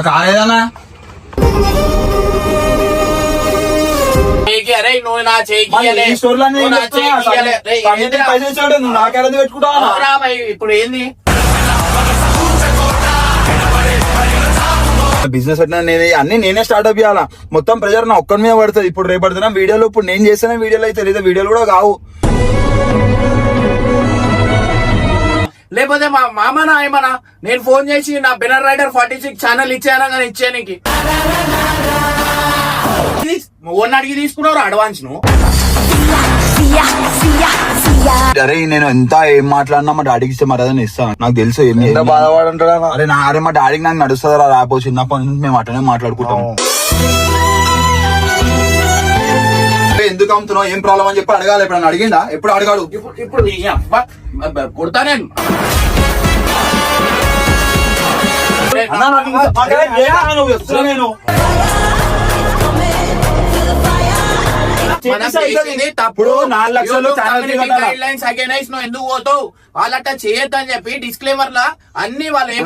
కాలేదన్నా అరే నువ్వు నా నువ్వు నాకేది పెట్టుకుంటావా ఇప్పుడు ఏంది బిజినెస్ అంటే అన్ని నేనే స్టార్ట్అప్ చేయాలా. మొత్తం ప్రెజర్ నా ఒక్కరి మీద పడుతుంది. ఇప్పుడు రేపడుతున్నా వీడియోలు ఇప్పుడు నేను చేసిన వీడియోలు అయితే లేదా వీడియోలు కూడా కావు. లేకపోతే మా మామనా ఏమన్నా నేను ఫోన్ చేసి నా బెనర్ రైడర్ 46 ఛానల్ ఇచ్చానా కానీ ఇచ్చానికి ఓన్ అడిగి తీసుకున్నారు అడ్వాన్స్ ను. అరే నేను ఎంత ఏం మాట్లాడినా మా డాడీకి ఇస్తే మరి అదని ఇస్తాను. నాకు తెలుసు ఎంత బాధపడంటాడా. అరే మా డాడీకి నాకు నడుస్తుందా రాపో చిన్నప్పటి నుంచి మేము అటనే మాట్లాడుకుంటాం. ఎందుకు అమ్ముతున్నావు ఏం ప్రాబ్లం అని చెప్పి అడగాలి. ఎప్పుడు అడిగిందా? ఎప్పుడు అడగాడు. ఇప్పుడు కొడతా నేను తప్పుడు 4 లక్షలు ఎందుకు పోతావు వాళ్ళట చేయొద్దు అని చెప్పి డిస్క్లైమర్ లా అన్ని వాళ్ళు ఏం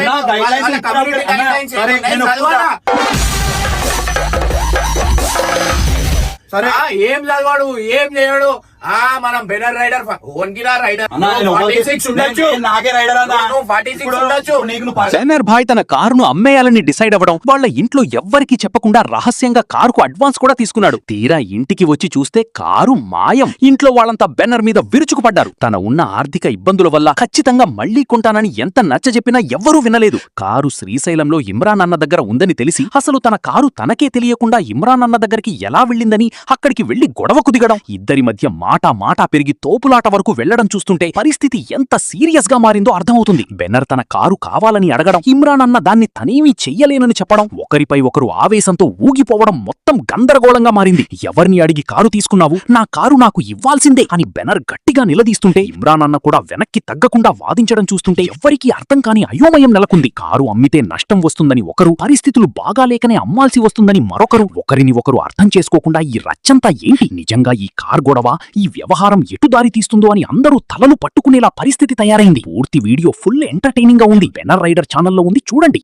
చదవాడు ఏం చేయడు. మనం బెనర్ రైడర్ ఓన్గిరా రైడర్ 46 ఉండొచ్చు, నాకే రైడర్ 46 ఉండొచ్చు. బెనర్ భాయ్ తన కారును అమ్మేయాలని డిసైడ్ అవ్వడం, వాళ్ళ ఇంట్లో ఎవ్వరికీ చెప్పకుండా రహస్యంగా కారుకు అడ్వాన్స్ కూడా తీసుకున్నాడు. తీరా ఇంటికి వచ్చి చూస్తే కారు మాయం. ఇంట్లో వాళ్ళంతా బెనర్ మీద విరుచుకుపడ్డారు. తన ఉన్న ఆర్థిక ఇబ్బందుల వల్ల ఖచ్చితంగా మళ్లీ కొంటానని ఎంత నచ్చజెప్పినా ఎవ్వరూ వినలేదు. కారు శ్రీశైలంలో ఇమ్రాన్ అన్న దగ్గర ఉందని తెలిసి అసలు తన కారు తనకే తెలియకుండా ఇమ్రాన్ అన్న దగ్గరికి ఎలా వెళ్ళిందని అక్కడికి వెళ్లి గొడవకు దిగడం. ఇద్దరి మధ్య మాట పెరిగి తోపులాట వరకు వెళ్లడం చూస్తుంటే పరిస్థితి ఎంత సీరియస్ గా మారిందో అర్థమవుతుంది. బెనర్ తన కారు కావాలని అడగడం, ఇమ్రాన్ అన్న దాన్ని తనేమీ చెయ్యలేనని చెప్పడం, ఒకరిపై ఒకరు ఆవేశంతో ఊగిపోవడం మొత్తం గందరగోళంగా మారింది. ఎవరిని అడిగి కారు తీసుకున్నావు? నా కారు నాకు ఇవ్వాల్సిందే అని బెనర్ గట్టిగా నిలదీస్తుంటే ఇమ్రాన్ అన్న కూడా వెనక్కి తగ్గకుండా వాదించడం చూస్తుంటే ఎవ్వరికీ అర్థం కాని అయోమయం నెలకొంది. కారు అమ్మితే నష్టం వస్తుందని ఒకరు, పరిస్థితులు బాగాలేకనే అమ్మాల్సి వస్తుందని మరొకరు, ఒకరిని ఒకరు అర్థం చేసుకోకుండా ఈ రచ్చంతా ఏంటి? నిజంగా ఈ కార్ గొడవ, ఈ వ్యవహారం ఎటు దారి తీస్తుందో అని అందరూ తలలు పట్టుకునేలా పరిస్థితి తయారైంది. పూర్తి వీడియో ఫుల్ ఎంటర్టైనింగ్ గా ఉంది. బెనర్ రైడర్ ఛానల్లో ఉంది, చూడండి.